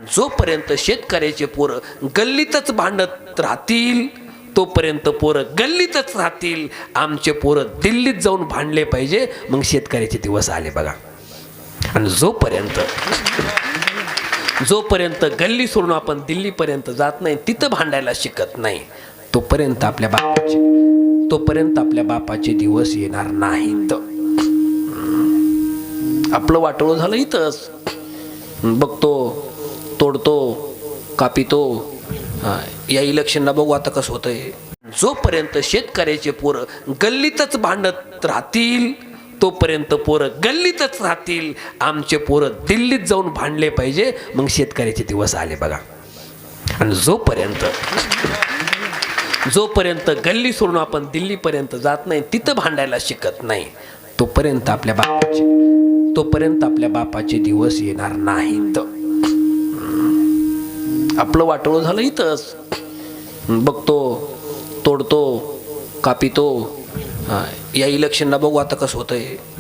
जोपर्यंत शेतकऱ्याचे पोरं गल्लीतच भांडत राहतील तोपर्यंत पोरं गल्लीतच राहतील. आमचे पोरं दिल्लीत जाऊन भांडले पाहिजे, मग शेतकऱ्याचे दिवस आले बघा. आणि जोपर्यंत गल्ली सोडून आपण दिल्लीपर्यंत जात नाही, तिथं भांडायला शिकत नाही, तोपर्यंत आपल्या बापाचे दिवस येणार नाहीत. आपलं वाटोळं झालं इथंच. बघतो, तोडतो, कापितो. या इलेक्शनला बघू आता कसं होतंय. जोपर्यंत शेतकऱ्याचे पोरं गल्लीतच भांडत राहतील तोपर्यंत पोरं गल्लीतच राहतील. आमचे पोरं दिल्लीत जाऊन भांडले पाहिजे, मग शेतकऱ्याचे दिवस आले बघा. आणि जोपर्यंत गल्ली सोडून आपण दिल्लीपर्यंत जात नाही, तिथं भांडायला शिकत नाही, तोपर्यंत आपल्या बापाचे दिवस येणार नाहीत. आपलं वाटोळं झालं इथंच. बघतो, तोडतो, कापितो. या इलेक्शनला बघू आता कसं होतंय.